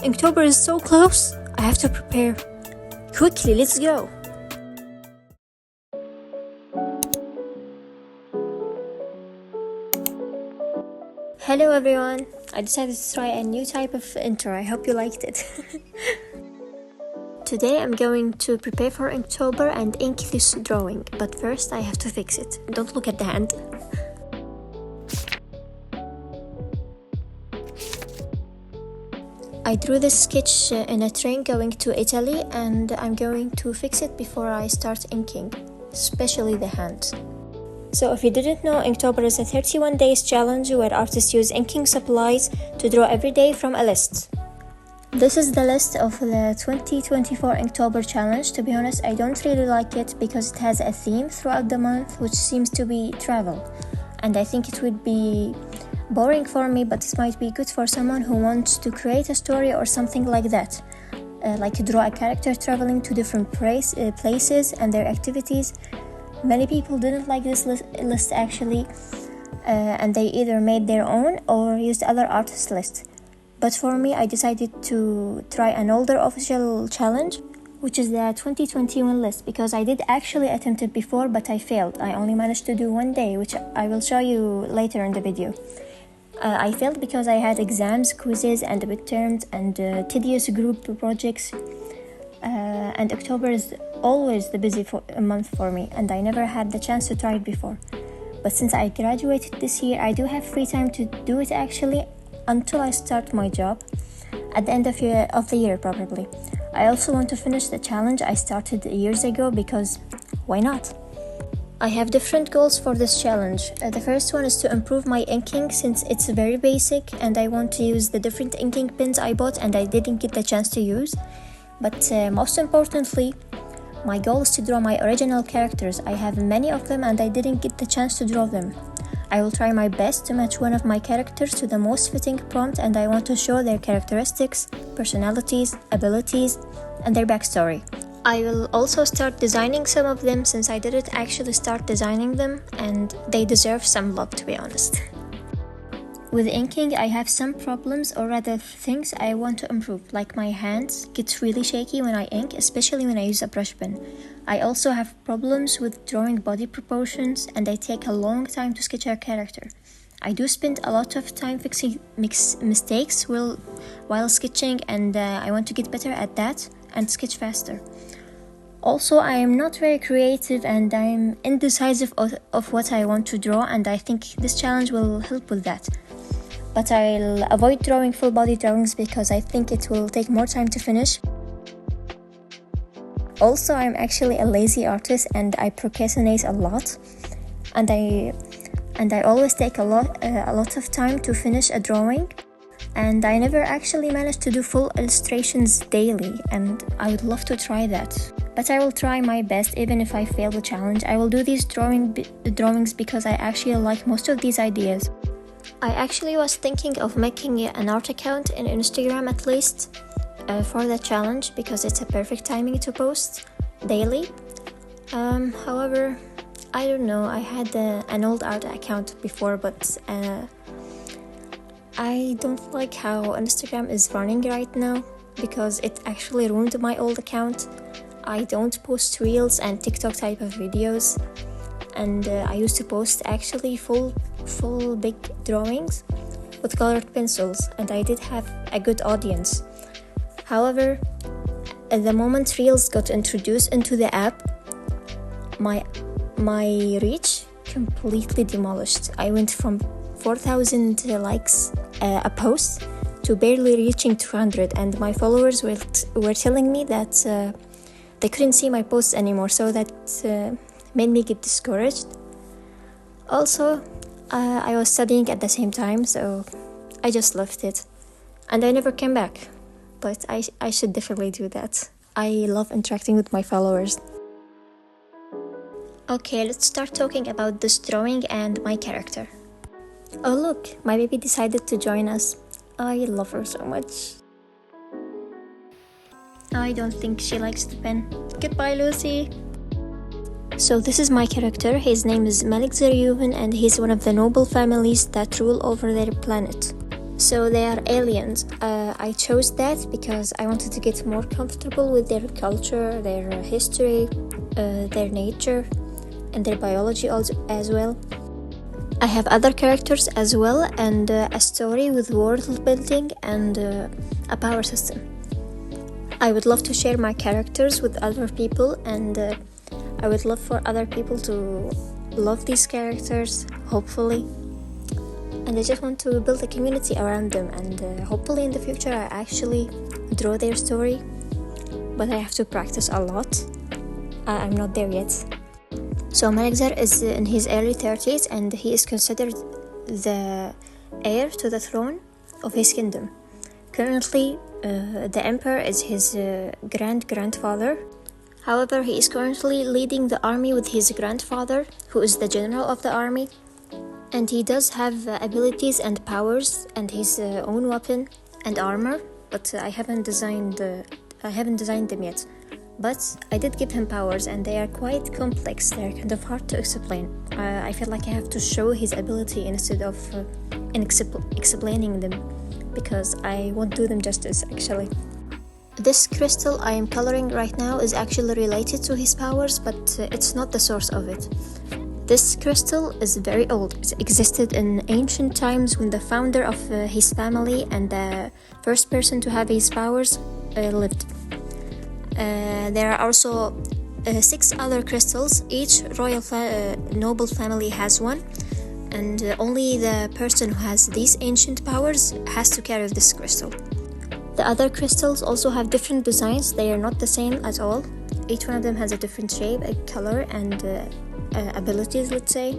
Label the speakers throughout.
Speaker 1: Inktober is so close. I have to prepare. Quickly, let's go. Hello everyone. I decided to try a new type of intro. I hope you liked it. Today I'm going to prepare for Inktober and ink this drawing, but first I have to fix it. Don't look at the hand. I drew this sketch in a train going to Italy, and I'm going to fix it before I start inking, especially the hands. So if you didn't know, Inktober is a 31 days challenge where artists use inking supplies to draw every day from a list. This is the list of the 2024 Inktober challenge. To be honest, I don't really like it because it has a theme throughout the month, which seems to be travel. And I think it would be boring for me, but it might be good for someone who wants to create a story or something like that. Like to draw a character traveling to different places and their activities. Many people didn't like this list actually, and they either made their own or used other artists' lists. But for me, I decided to try an older official challenge, which is the 2021 list, because I did actually attempt it before, but I failed. I only managed to do one day, which I will show you later in the video. I failed because I had exams, quizzes, and midterms, and tedious group projects. And October is always the busy month for me, and I never had the chance to try it before. But since I graduated this year, I do have free time to do it actually, until I start my job at the end of the year probably. I also want to finish the challenge I started years ago because why not? I have different goals for this challenge. The first one is to improve my inking since it's very basic, and I want to use the different inking pens I bought and I didn't get the chance to use. But most importantly, my goal is to draw my original characters. I have many of them and I didn't get the chance to draw them. I will try my best to match one of my characters to the most fitting prompt, and I want to show their characteristics, personalities, abilities, and their backstory. I will also start designing some of them since I didn't actually start designing them, and they deserve some love, to be honest. With inking, I have some problems, or rather things I want to improve, like my hands get really shaky when I ink, especially when I use a brush pen. I also have problems with drawing body proportions, and I take a long time to sketch a character. I do spend a lot of time fixing mistakes while sketching, and I want to get better at that and sketch faster. Also, I am not very creative and I am indecisive of what I want to draw, and I think this challenge will help with that. But I'll avoid drawing full body drawings because I think it will take more time to finish. Also, I'm actually a lazy artist and I procrastinate a lot, and I always take a lot of time to finish a drawing, and I never actually managed to do full illustrations daily, and I would love to try that. But I will try my best even if I fail the challenge. I will do these drawings because I actually like most of these ideas. I actually was thinking of making an art account in Instagram at least for the challenge, because it's a perfect timing to post daily. However, I don't know, I had an old art account before, but I don't like how Instagram is running right now because it actually ruined my old account. I don't post reels and TikTok type of videos, and I used to post actually full big drawings with colored pencils, and I did have a good audience. However, at the moment reels got introduced into the app, my reach completely demolished. I went from 4,000 likes a post to barely reaching 200, and my followers were telling me that they couldn't see my posts anymore, so that made me get discouraged. Also, I was studying at the same time, so I just left it, and I never came back. But I should definitely do that. I love interacting with my followers. Okay, let's start talking about this drawing and my character. Oh look, my baby decided to join us. I love her so much. I don't think she likes the pen. Goodbye, Lucy. So this is my character. His name is Malik Zaryuhan, and he's one of the noble families that rule over their planet. So they are aliens. I chose that because I wanted to get more comfortable with their culture, their history, their nature, and their biology also, as well. I have other characters as well, and a story with world building and a power system. I would love to share my characters with other people, and I would love for other people to love these characters, hopefully. And I just want to build a community around them, and hopefully in the future I actually draw their story, but I have to practice a lot. I'm not there yet. So Malexer is in his early 30s, and he is considered the heir to the throne of his kingdom. Currently, the emperor is his grandfather. However, he is currently leading the army with his grandfather, who is the general of the army. And he does have abilities and powers and his own weapon and armor, but I haven't designed them yet. But I did give him powers, and they are quite complex. They're kind of hard to explain. I feel like I have to show his ability instead of explaining them, because I won't do them justice actually. This crystal I am coloring right now is actually related to his powers, but it's not the source of it. This crystal is very old. It existed in ancient times when the founder of his family and the first person to have his powers lived. There are also 6 other crystals. Each royal noble family has one, and only the person who has these ancient powers has to carry this crystal. The other crystals also have different designs. They are not the same at all. Each one of them has a different shape, a color, and abilities, let's say.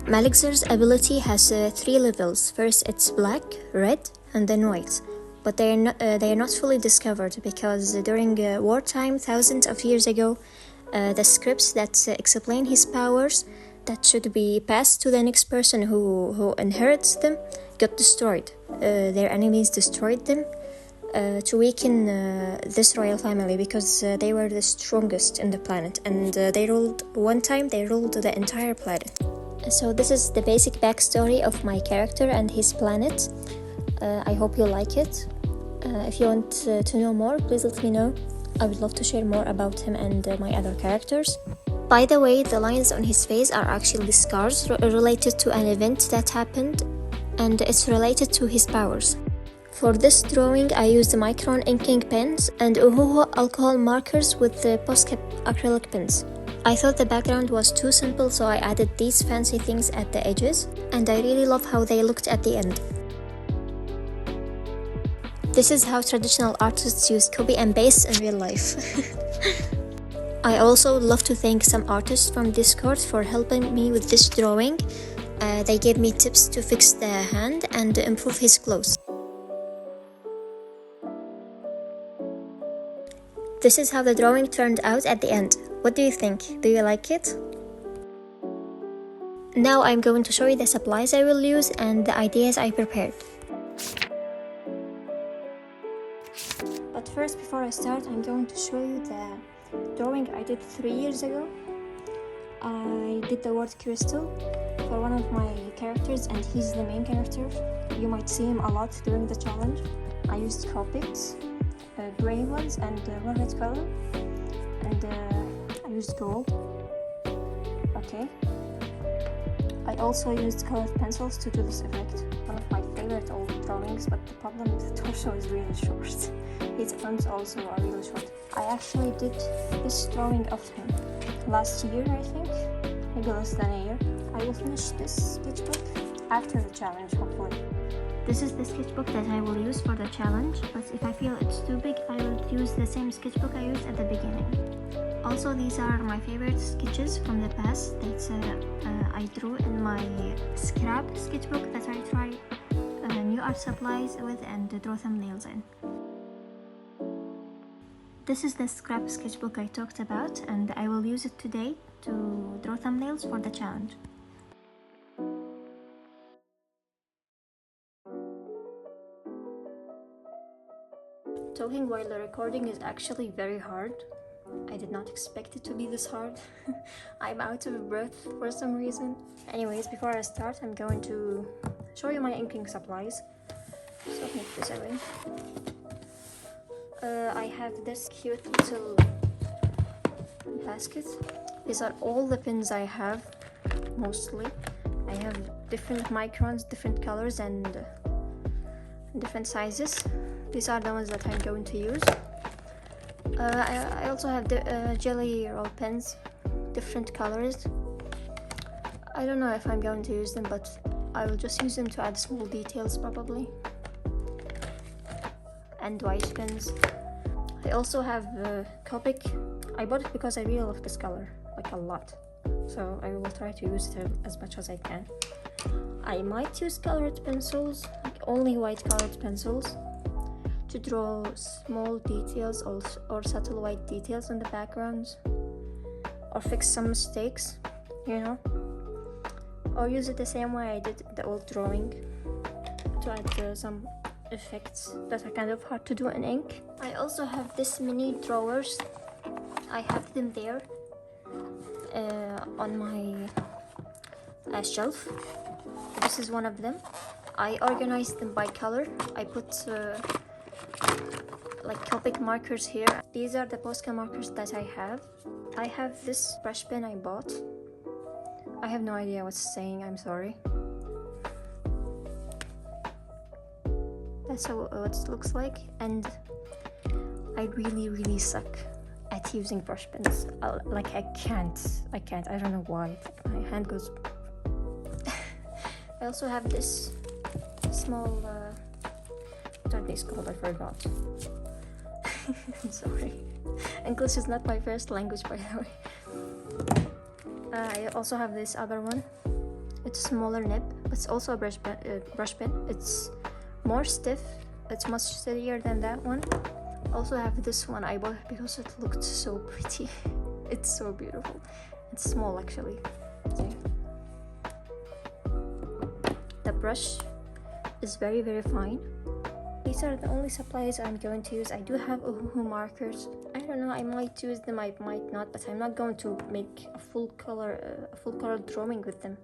Speaker 1: Malexer's ability has 3 levels. First it's black, red, and then white. But they are not fully discovered, because during wartime, thousands of years ago, the scripts that explain his powers that should be passed to the next person who inherits them got destroyed. Their enemies destroyed them to weaken this royal family, because they were the strongest in the planet, and they ruled the entire planet. So this is the basic backstory of my character and his planet. I hope you like it. If you want to know more, please let me know. I would love to share more about him and my other characters. By the way, the lines on his face are actually scars related to an event that happened, and it's related to his powers. For this drawing, I used micron inking pens and Ohuhu alcohol markers with the Posca acrylic pens. I thought the background was too simple, so I added these fancy things at the edges, and I really love how they looked at the end. This is how traditional artists use copy and paste in real life. I also would love to thank some artists from Discord for helping me with this drawing. They gave me tips to fix the hand and improve his clothes. This is how the drawing turned out at the end. What do you think? Do you like it? Now I'm going to show you the supplies I will use and the ideas I prepared. But first, before I start, I'm going to show you the drawing I did 3 years ago. I did the word crystal for one of my characters, and he's the main character. You might see him a lot during the challenge. I used Copics, gray ones, and one red color, and I used gold. Okay. I also used colored pencils to do this effect. One of my favorite old drawings, but the problem with the torso is really short. His arms also are really short. I actually did this drawing of him last year, I think, maybe less than a year. I will finish this sketchbook after the challenge, hopefully. This is the sketchbook that I will use for the challenge, but if I feel it's too big, I will use the same sketchbook I used at the beginning. Also, these are my favorite sketches from the past that I drew in my scrap sketchbook that I try new art supplies with and draw thumbnails in. This is the scrap sketchbook I talked about, and I will use it today to draw thumbnails for the challenge. Talking while recording is actually very hard. I did not expect it to be this hard. I'm out of breath for some reason. Anyways, before I start, I'm going to show you my inking supplies. move this away. I have this cute little basket. These are all the pens I have, mostly. I have different microns, different colors, and different sizes. These are the ones that I'm going to use. I also have the jelly roll pens, different colors. I don't know if I'm going to use them, but I will just use them to add small details probably. And white pens. I also have Copic. I bought it because I really love this color, like a lot. So I will try to use it as much as I can. I might use colored pencils, like only white colored pencils, to draw small details or subtle white details in the backgrounds, or fix some mistakes, you know, or use it the same way I did the old drawing to add some effects that are kind of hard to do in ink. I also have this mini drawers. I have them there on my shelf. This is one of them. I organized them by color. I put like Copic markers here. These are the Posca markers that I have. I have this brush pen I bought. I have no idea what's saying, I'm sorry. That's what it looks like, and I really suck at using brush pens. Like I can't, I don't know why. My hand goes... I also have this small, what are these called? I forgot. I'm sorry. English is not my first language, by the way. I also have this other one. It's a smaller nib, but it's also a brush pen. It's more stiff. It's much steadier than that one. Also have this one I bought because it looked so pretty. It's so beautiful. It's small actually. Okay. The brush is very fine. These are the only supplies I'm going to use. I do have Ohuhu markers. I don't know, I might use them, I might not, but I'm not going to make a full color drawing with them.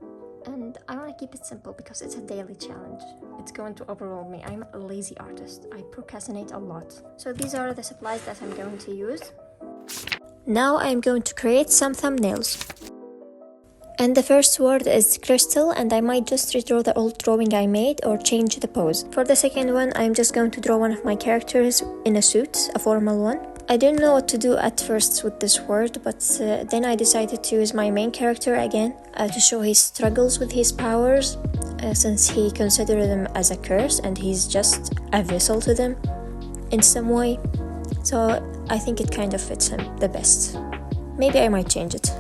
Speaker 1: And I want to keep it simple because it's a daily challenge. It's going to overwhelm me. I'm a lazy artist. I procrastinate a lot. So these are the supplies that I'm going to use. Now I'm going to create some thumbnails. And the first word is crystal, and I might just redraw the old drawing I made or change the pose. For the second one, I'm just going to draw one of my characters in a suit, a formal one. I didn't know what to do at first with this word, but then I decided to use my main character again to show his struggles with his powers, since he considered them as a curse and he's just a vessel to them in some way. So I think it kind of fits him the best. Maybe I might change it.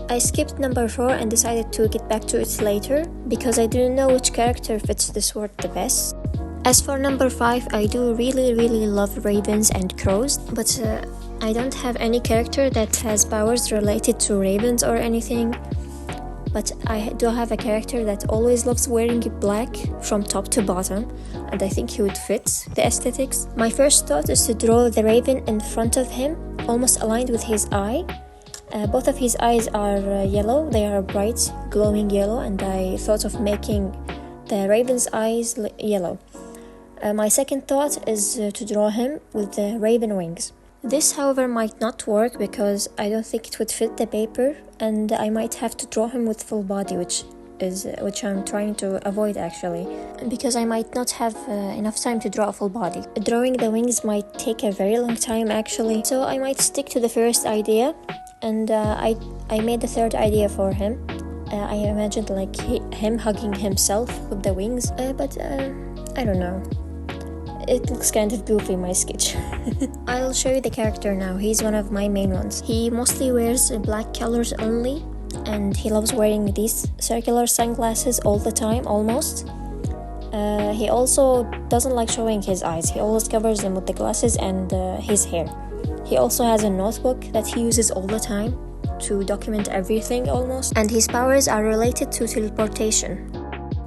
Speaker 1: I skipped number 4 and decided to get back to it later because I didn't know which character fits this word the best. As for number 5, I do really love ravens and crows, but I don't have any character that has powers related to ravens or anything. But I do have a character that always loves wearing black from top to bottom, and I think he would fit the aesthetics. My first thought is to draw the raven in front of him, almost aligned with his eye. Both of his eyes are yellow, they are bright, glowing yellow, and I thought of making the raven's eyes yellow. My second thought is to draw him with the raven wings. This, however, might not work because I don't think it would fit the paper, and I might have to draw him with full body, which I'm trying to avoid actually, because I might not have enough time to draw a full body. Drawing the wings might take a very long time actually, so I might stick to the first idea. And I made the third idea for him. I imagined like him hugging himself with the wings, but I don't know. It looks kind of goofy, my sketch. I'll show you the character now. He's one of my main ones. He mostly wears black colors only, and he loves wearing these circular sunglasses all the time, almost. He also doesn't like showing his eyes. He always covers them with the glasses and his hair. He also has a notebook that he uses all the time to document everything almost, and his powers are related to teleportation.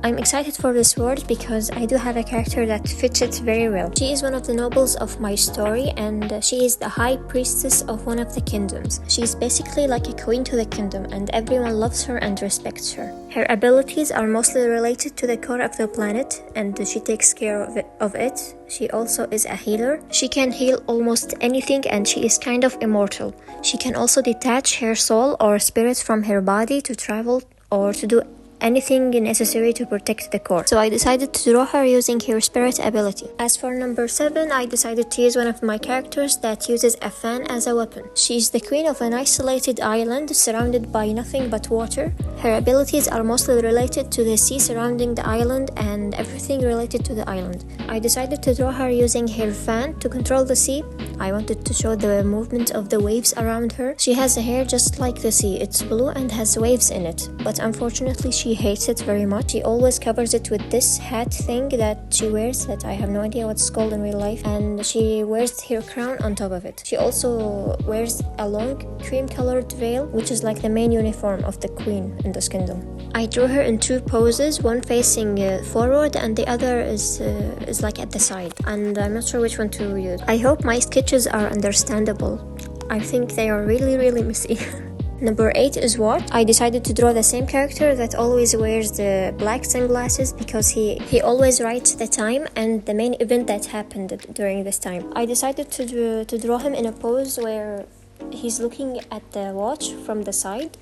Speaker 1: I'm excited for this world because I do have a character that fits it very well. She is one of the nobles of my story, and she is the high priestess of one of the kingdoms. She is basically like a queen to the kingdom, and everyone loves her and respects her. Her abilities are mostly related to the core of the planet, and she takes care of it. She also is a healer. She can heal almost anything, and she is kind of immortal. She can also detach her soul or spirit from her body to travel or to do anything necessary to protect the core. So I decided to draw her using her spirit ability. As for number 7, I decided to use one of my characters that uses a fan as a weapon. She is the queen of an isolated island surrounded by nothing but water. Her abilities are mostly related to the sea surrounding the island and everything related to the island. I decided to draw her using her fan to control the sea. I wanted to show the movement of the waves around her. She has a hair just like the sea. It's blue and has waves in it, but unfortunately she hates it very much. She always covers it with this hat thing that she wears that I have no idea what it's called in real life, and she wears her crown on top of it. She also wears a long cream colored veil, which is like the main uniform of the queen in this kingdom. I drew her in 2 poses, one facing forward and the other is like at the side, and I'm not sure which one to use. I hope my sketches are understandable. I think they are really messy. Number 8 is what? I decided to draw the same character that always wears the black sunglasses because he always writes the time and the main event that happened during this time. I decided to draw him in a pose where he's looking at the watch from the side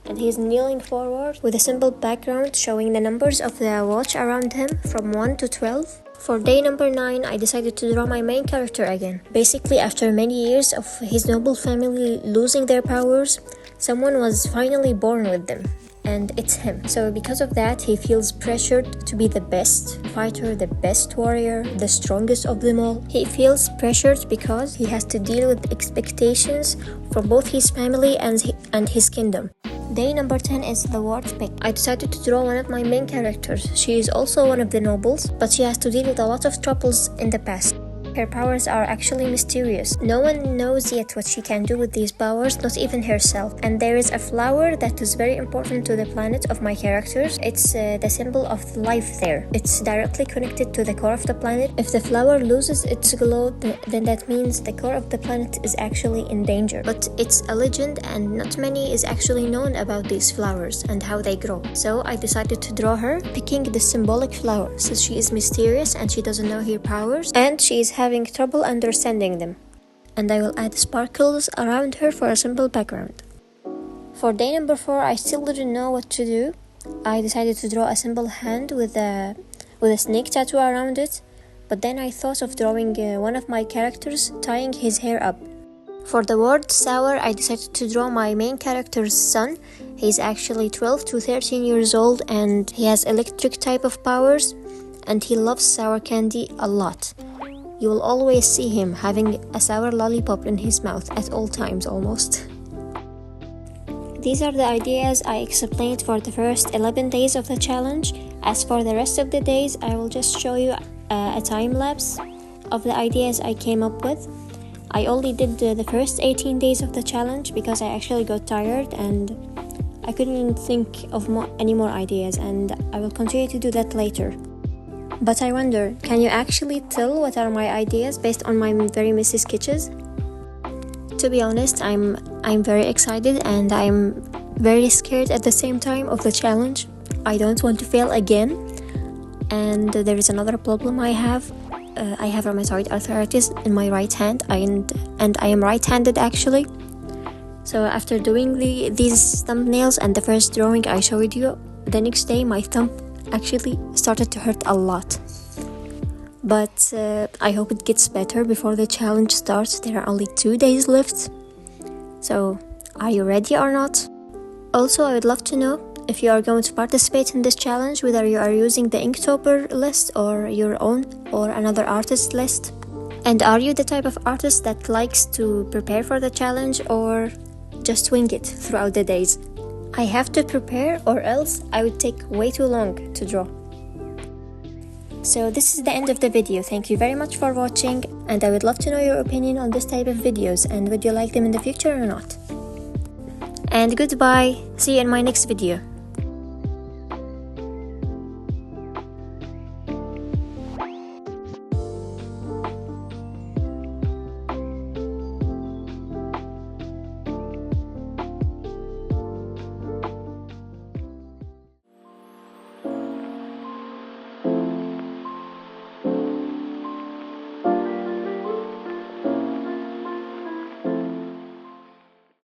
Speaker 1: and he's kneeling forward with a simple background showing the numbers of the watch around him from 1 to 12. For day number 9, I decided to draw my main character again. Basically, after many years of his noble family losing their powers, someone was finally born with them, and it's him. So because of that, he feels pressured to be the best fighter, the best warrior, the strongest of them all. He feels pressured because he has to deal with expectations from both his family and his kingdom. Day number 10 is the word pick. I decided to draw one of my main characters. She is also one of the nobles, but she has to deal with a lot of troubles in the past. Her powers are actually mysterious. No one knows yet what she can do with these powers, not even herself. And there is a flower that is very important to the planet of my characters. It's the symbol of life there. It's directly connected to the core of the planet. If the flower loses its glow, then that means the core of the planet is actually in danger. But it's a legend and not many is actually known about these flowers and how they grow. So I decided to draw her picking the symbolic flower, since she is mysterious and she doesn't know her powers and she is having trouble understanding them. And I will add sparkles around her for a simple background. For day number 4, I still didn't know what to do. I decided to draw a simple hand with a snake tattoo around it, but then I thought of drawing one of my characters tying his hair up. For the word sour, I decided to draw my main character's son. He's actually 12 to 13 years old and he has electric type of powers and he loves sour candy a lot. You will always see him having a sour lollipop in his mouth at all times almost. These are the ideas I explained for the first 11 days of the challenge. As for the rest of the days, I will just show you a time lapse of the ideas I came up with. I only did the first 18 days of the challenge because I actually got tired and I couldn't think of any more ideas, and I will continue to do that later. But I wonder, can you actually tell what are my ideas based on my very messy sketches? To be honest, I'm very excited and I'm very scared at the same time of the challenge. I don't want to fail again. And there is another problem I have. I have rheumatoid arthritis in my right hand and I am right-handed actually. So after doing these thumbnails and the first drawing I showed you, the next day my thumb actually started to hurt a lot. But I hope it gets better before the challenge starts. There are only 2 days left. So are you ready or not? Also, I would love to know if you are going to participate in this challenge, whether you are using the Inktober list or your own or another artist list. And are you the type of artist that likes to prepare for the challenge or just wing it throughout the days? I have to prepare or else I would take way too long to draw. So this is the end of the video. Thank you very much for watching and I would love to know your opinion on this type of videos and would you like them in the future or not? And goodbye. See you in my next video.